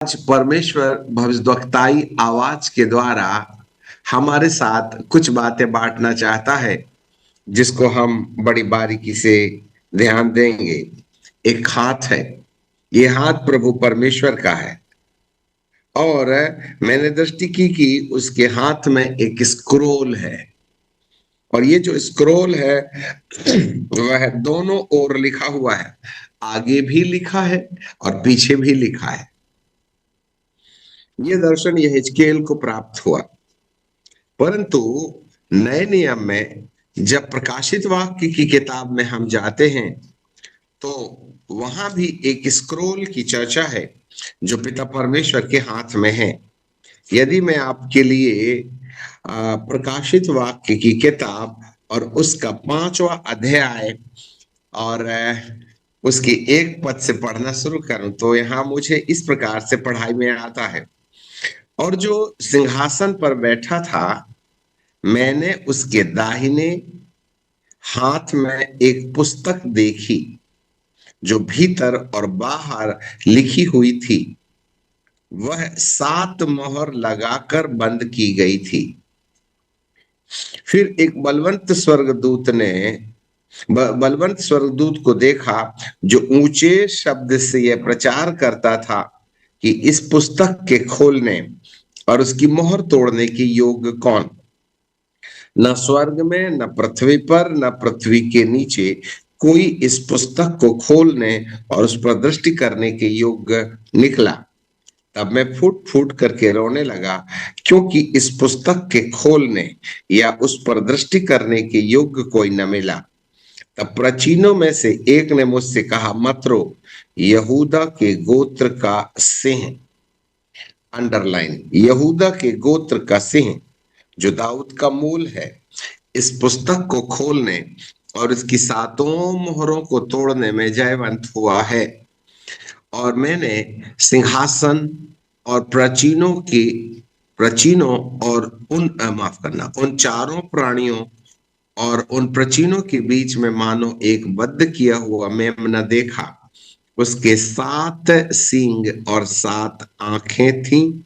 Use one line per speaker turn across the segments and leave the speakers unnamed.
आज परमेश्वर भविष्यद्वक्ताई आवाज के द्वारा हमारे साथ कुछ बातें बांटना चाहता है, जिसको हम बड़ी बारीकी से ध्यान देंगे। एक हाथ है, ये हाथ प्रभु परमेश्वर का है। और मैंने दृष्टि की कि उसके हाथ में एक स्क्रोल है, और ये जो स्क्रोल है वह दोनों ओर लिखा हुआ है। आगे भी लिखा है और पीछे भी लिखा है। ये दर्शन यहेजकेल को प्राप्त हुआ, परंतु नए नियम में जब प्रकाशित वाक्य की किताब में हम जाते हैं तो वहां भी एक स्क्रोल की चर्चा है जो पिता परमेश्वर के हाथ में है। यदि मैं आपके लिए प्रकाशित वाक्य की किताब और उसका 5वां अध्याय और उसके एक पद से पढ़ना शुरू करूं तो यहाँ मुझे इस प्रकार से पढ़ाई में आता है। और जो सिंहासन पर बैठा था, मैंने उसके दाहिने हाथ में एक पुस्तक देखी जो भीतर और बाहर लिखी हुई थी। वह 7 मोहर लगाकर बंद की गई थी। फिर एक बलवंत स्वर्गदूत को देखा जो ऊंचे शब्द से यह प्रचार करता था कि इस पुस्तक के खोलने और उसकी मोहर तोड़ने के योग्य कौन। न स्वर्ग में, न पृथ्वी पर, न पृथ्वी के नीचे कोई इस पुस्तक को खोलने और उस पर दृष्टि करने के योग्य निकला। तब मैं फूट फूट करके रोने लगा, क्योंकि इस पुस्तक के खोलने या उस पर दृष्टि करने के योग्य कोई न मिला। तब प्राचीनों में से एक ने मुझसे कहा, मत रो, यहूदा के गोत्र का सिंह, अंडरलाइन, यहूदा के गोत्र का सिंह जो दाऊद का मूल है, इस पुस्तक को खोलने और इसकी 7 मोहरों को तोड़ने में जयवंत हुआ है। और मैंने सिंहासन और प्राचीनों और माफ करना, उन चारों प्राणियों और उन प्राचीनों के बीच में मानो एक बद्ध किया हुआ मेमना देखा। उसके 7 सींग और 7 आंखें थीं।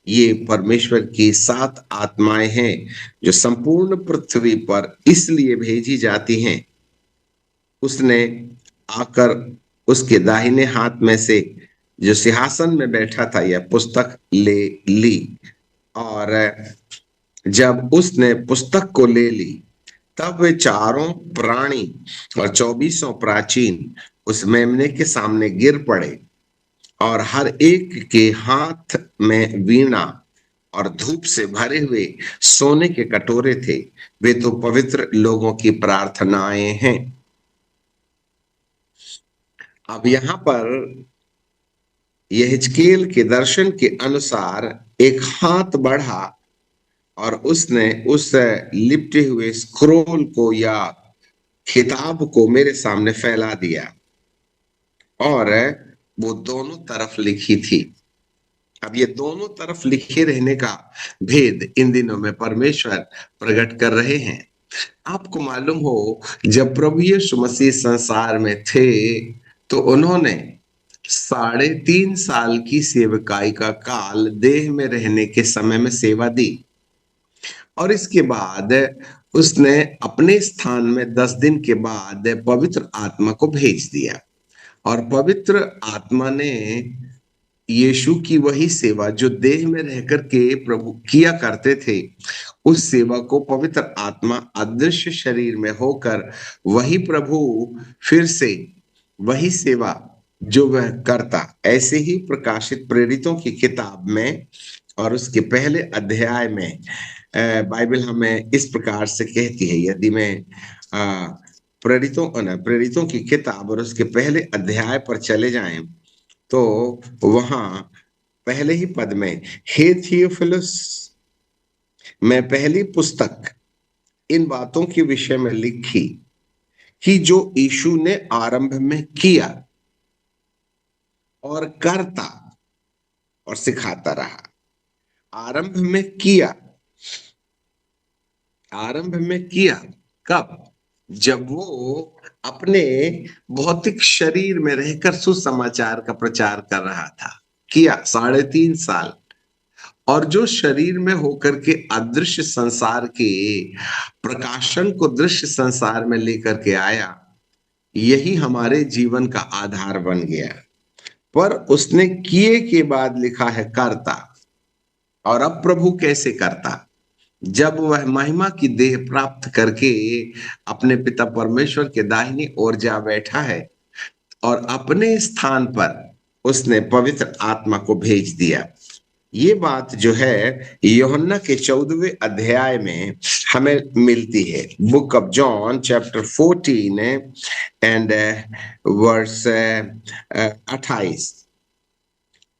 ये परमेश्वर की 7 आत्माएं हैं जो संपूर्ण पृथ्वी पर इसलिए भेजी जाती हैं। उसने आकर उसके दाहिने हाथ में से जो सिंहासन में बैठा था यह पुस्तक ले ली। और जब उसने पुस्तक को ले ली, तब वे चारों प्राणी और 24 प्राचीन उस मेमने के सामने गिर पड़े, और हर एक के हाथ में वीणा और धूप से भरे हुए सोने के कटोरे थे। वे तो पवित्र लोगों की प्रार्थनाएं हैं। अब यहाँ पर यहेजकेल के दर्शन के अनुसार एक हाथ बढ़ा और उसने उस लिपटे हुए स्क्रोल को या किताब को मेरे सामने फैला दिया, और वो दोनों तरफ लिखी थी। अब ये दोनों तरफ लिखे रहने का भेद इन दिनों में परमेश्वर प्रकट कर रहे हैं। आपको मालूम हो, जब प्रभु यीशु मसीह संसार में थे तो उन्होंने 3.5 साल की सेवकाई का काल देह में रहने के समय में सेवा दी, और इसके बाद उसने अपने स्थान में 10 दिन के बाद पवित्र आत्मा को भेज दिया। और पवित्र आत्मा ने यीशु की वही सेवा जो देह में रहकर के प्रभु किया करते थे, उस सेवा को पवित्र आत्मा अदृश्य शरीर में होकर वही प्रभु फिर से वही सेवा जो वह करता। ऐसे ही प्रकाशित प्रेरितों की किताब में और उसके पहले अध्याय में बाइबल हमें इस प्रकार से कहती है। यदि मैं प्रेरितों की किताब और उसके पहले अध्याय पर चले जाएं तो वहां पहले ही पद में, हे थियोफिलुस, मैं पहली पुस्तक इन बातों के विषय में लिखी कि जो यीशु ने आरंभ में किया और करता और सिखाता रहा। आरंभ में किया, आरंभ में किया कब? जब वो अपने भौतिक शरीर में रहकर सुसमाचार का प्रचार कर रहा था। किया 3.5 साल, और जो शरीर में होकर के अदृश्य संसार के प्रकाशन को दृश्य संसार में लेकर के आया, यही हमारे जीवन का आधार बन गया। पर उसने किए के बाद लिखा है करता। और अब प्रभु कैसे करता? जब वह महिमा की देह प्राप्त करके अपने पिता परमेश्वर के दाहिनी ओर जा बैठा है, और अपने स्थान पर उसने पवित्र आत्मा को भेज दिया। ये बात जो है यूहन्ना के 14वें अध्याय में हमें मिलती है। Book of John chapter 14 and verse 28।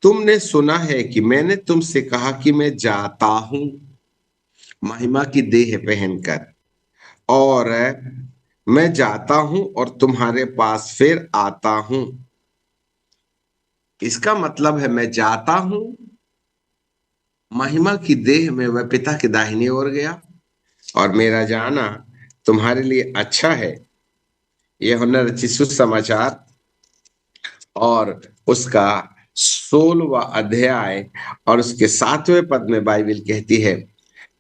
तुमने सुना है कि मैंने तुमसे कहा कि मैं जाता हूं महिमा की देह पहनकर, और मैं जाता हूं और तुम्हारे पास फिर आता हूं। इसका मतलब है मैं जाता हूं, महिमा की देह में वह पिता के दाहिने ओर गया, और मेरा जाना तुम्हारे लिए अच्छा है। यह यूहन्ना रचित सुसमाचार और उसका 16वां अध्याय और उसके 7वें पद में बाइबल कहती है,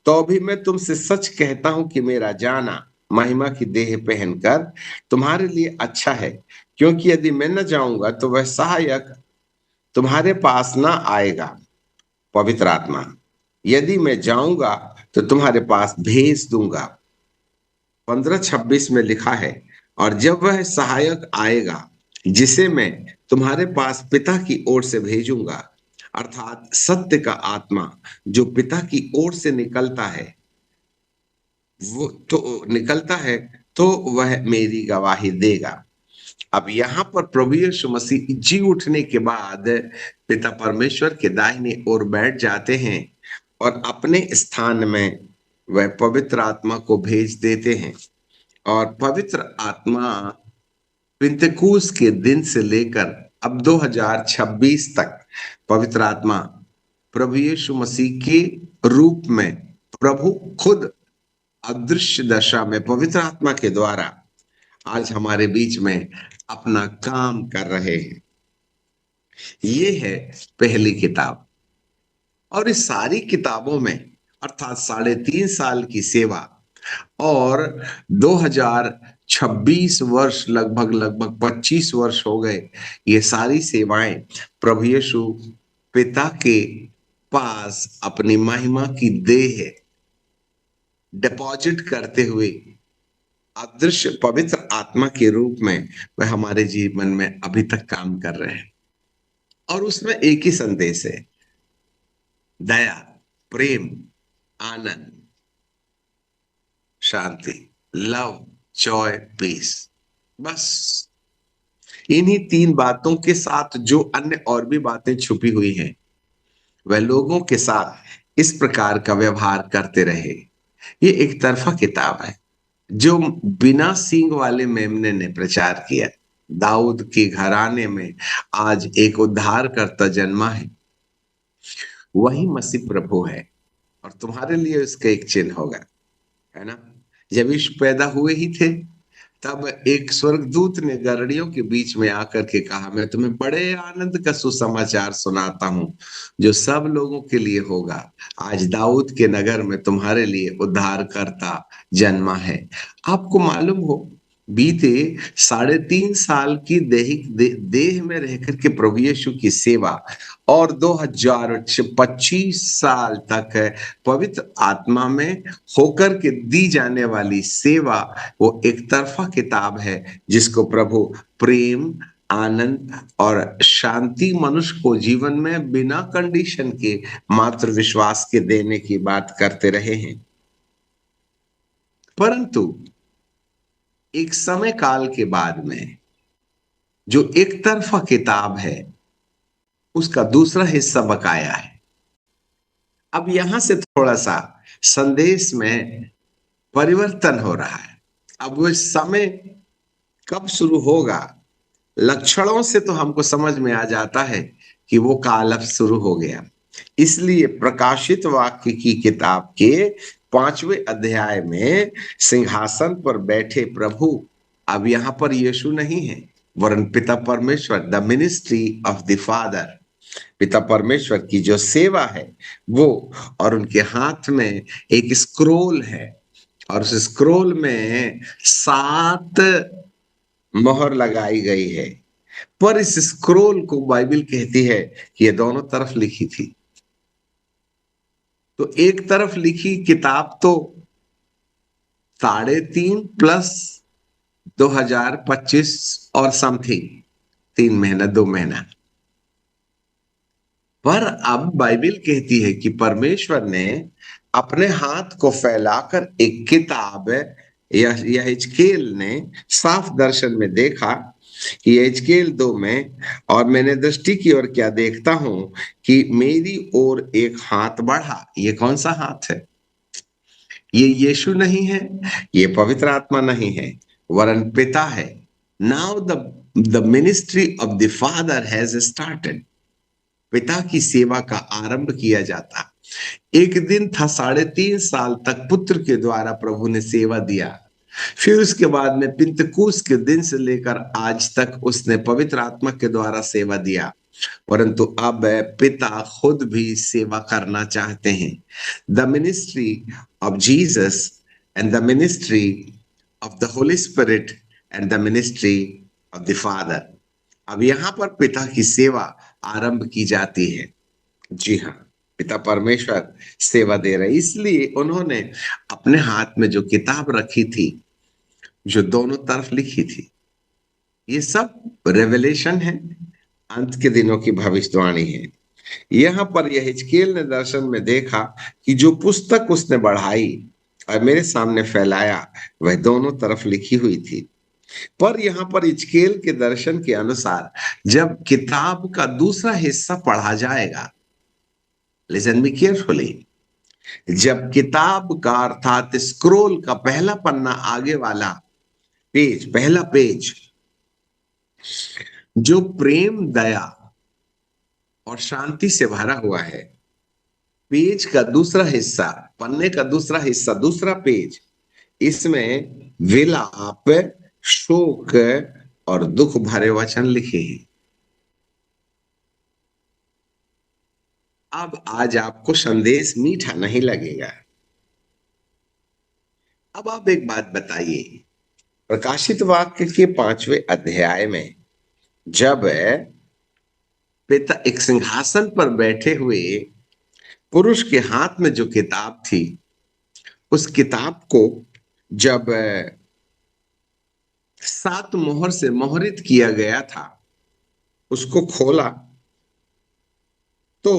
तो भी मैं तुमसे सच कहता हूं कि मेरा जाना महिमा की देह पहनकर तुम्हारे लिए अच्छा है, क्योंकि यदि मैं न जाऊंगा तो वह सहायक तुम्हारे पास ना आएगा, पवित्र आत्मा। यदि मैं जाऊंगा तो तुम्हारे पास भेज दूंगा। 15:26 में लिखा है, और जब वह सहायक आएगा जिसे मैं तुम्हारे पास पिता की ओर से भेजूंगा, अर्थात सत्य का आत्मा जो पिता की ओर से निकलता है, तो वह मेरी गवाही देगा। अब यहाँ पर प्रभु यीशु मसीह जी उठने के बाद पिता परमेश्वर के दाहिने ओर बैठ जाते हैं, और अपने स्थान में वह पवित्र आत्मा को भेज देते हैं। और पवित्र आत्मा पिंतकुस के दिन से लेकर अब 2026 तक पवित्र आत्मा प्रभु यीशु मसीह के रूप में, प्रभु खुद अदृश्य दशा में पवित्र आत्मा के द्वारा आज हमारे बीच में अपना काम कर रहे हैं। ये है पहली किताब। और इस सारी किताबों में अर्थात 3.5 साल की सेवा और 2026 वर्ष, लगभग 25 वर्ष हो गए, ये सारी सेवाएं प्रभु यीशु पिता के पास अपनी महिमा की देह डिपॉजिट करते हुए अदृश्य पवित्र आत्मा के रूप में वह हमारे जीवन में अभी तक काम कर रहे हैं। और उसमें एक ही संदेश है, दया, प्रेम, आनंद, शांति, लव, जॉय, पीस। बस इन्हीं 3 बातों के साथ जो अन्य और भी बातें छुपी हुई हैं, वह लोगों के साथ इस प्रकार का व्यवहार करते रहे। ये एक तरफा किताब है जो बिना सींग वाले मेमने ने प्रचार किया। दाऊद के घराने में आज एक उद्धारकर्ता जन्मा है, वही मसीह प्रभु है, और तुम्हारे लिए उसका एक चिन्ह होगा, है ना। जब यीशु पैदा हुए ही थे, तब एक स्वर्गदूत ने गड़रियों के बीच में आकर के कहा, मैं तुम्हें बड़े आनंद का सुसमाचार सुनाता हूं जो सब लोगों के लिए होगा। आज दाऊद के नगर में तुम्हारे लिए उद्धारकर्ता जन्मा है। आपको मालूम हो, बीते 3.5 साल की देह में रह करके प्रभु यीशु की सेवा और 2025 साल तक पवित्र आत्मा में होकर के दी जाने वाली सेवा, वो एक तरफा किताब है जिसको प्रभु प्रेम, आनंद और शांति मनुष्य को जीवन में बिना कंडीशन के मात्र विश्वास के देने की बात करते रहे हैं। परंतु एक समय काल के बाद में जो एक तरफा किताब है, उसका दूसरा हिस्सा बकाया है। अब यहां से थोड़ा सा संदेश में परिवर्तन हो रहा है। अब वो समय कब शुरू होगा, लक्षणों से तो हमको समझ में आ जाता है कि वो काल अब शुरू हो गया। इसलिए प्रकाशित वाक्य की किताब के 5वें अध्याय में सिंहासन पर बैठे प्रभु, अब यहां पर यीशु नहीं है, वरन पिता परमेश्वर, the ministry of the father, पिता परमेश्वर की जो सेवा है वो, और उनके हाथ में एक स्क्रोल है, और उस स्क्रोल में 7 मोहर लगाई गई है। पर इस स्क्रोल को बाइबल कहती है कि ये दोनों तरफ लिखी थी। तो एक तरफ लिखी किताब तो 3.5 प्लस 2025 और समथिंग, 3 महीना 2 महीना। पर अब बाइबल कहती है कि परमेश्वर ने अपने हाथ को फैलाकर एक किताब, यह हिजकेल ने साफ दर्शन में देखा कि हिजकेल 2 में, और मैंने दृष्टि की और क्या देखता हूं कि मेरी ओर एक हाथ बढ़ा। ये कौन सा हाथ है? ये यीशु नहीं है, ये पवित्र आत्मा नहीं है, वरन पिता है। Now the ministry of the father has started. पिता की सेवा का आरंभ किया जाता। एक दिन था, 3.5 साल तक पुत्र के द्वारा प्रभु ने सेवा दिया। फिर उसके बाद में पिंतकुस के दिन से लेकर आज तक उसने पवित्र आत्मा के द्वारा सेवा दिया। परंतु अब पिता खुद भी सेवा करना चाहते हैं। The ministry of Jesus and the ministry of the Holi spirit and the ministry of the father. अब यहाँ पर पिता की सेवा आरंभ की जाती है। जी हाँ, पिता परमेश्वर सेवा दे रहे, इसलिए उन्होंने अपने हाथ में जो किताब रखी थी, जो दोनों तरफ लिखी थी, ये सब रेवलेशन है, अंत के दिनों की भविष्यवाणी है। यहाँ पर यह हिजकेल ने दर्शन में देखा कि जो पुस्तक उसने बढ़ाई और मेरे सामने फैलाया, वह दोनों तरफ लिखी हुई थी। पर यहाँ पर हिजकेल के दर्शन के अनुसार जब किताब का दूसरा हिस्सा पढ़ा जाएगा, लिसन मी केयरफुली, जब किताब का अर्थात स्क्रोल का पहला पन्ना आगे वाला पेज, पहला पेज जो प्रेम, दया और शांति से भरा हुआ है, पेज का दूसरा हिस्सा, पन्ने का दूसरा हिस्सा, दूसरा पेज, इसमें विलाप, शोक और दुख भरे वचन लिखे हैं। अब आज आपको संदेश मीठा नहीं लगेगा। अब आप एक बात बताइए, प्रकाशित वाक्य के 5वें अध्याय में जब पिता एक सिंहासन पर बैठे हुए पुरुष के हाथ में जो किताब थी, उस किताब को जब 7 मोहर से मोहरित किया गया था, उसको खोला तो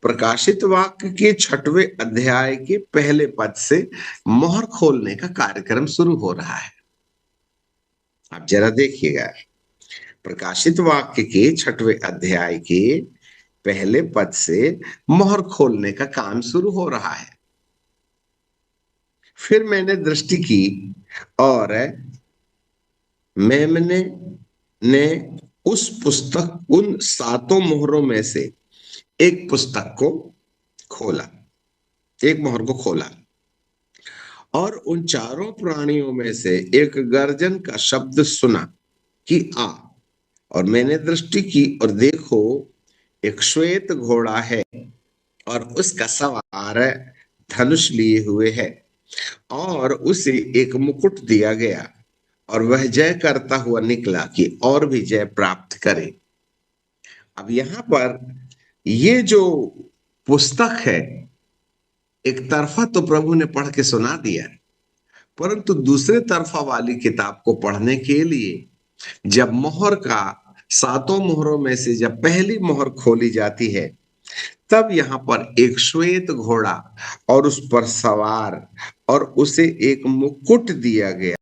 प्रकाशित वाक्य के 6वें अध्याय के पहले पद से मोहर खोलने का कार्यक्रम शुरू हो रहा है। आप जरा देखिएगा, प्रकाशित वाक्य के 6वें अध्याय के पहले पद से मोहर खोलने का काम शुरू हो रहा है। फिर मैंने दृष्टि की और मेमने ने उस पुस्तक, उन 7 मोहरों में से एक पुस्तक को खोला, एक मोहर को खोला, और उन 4 प्राणियों में से एक गर्जन का शब्द सुना कि आ। और मैंने दृष्टि की और देखो, एक श्वेत घोड़ा है और उसका सवार धनुष लिए हुए है, और उसे एक मुकुट दिया गया, और वह जय करता हुआ निकला कि और भी जय प्राप्त करे। अब यहाँ पर ये जो पुस्तक है, एक तरफा तो प्रभु ने पढ़ के सुना दिया, परंतु दूसरे तरफा वाली किताब को पढ़ने के लिए जब मोहर का 7 मोहरों में से जब पहली मोहर खोली जाती है, तब यहाँ पर एक श्वेत घोड़ा और उस पर सवार और उसे एक मुकुट दिया गया।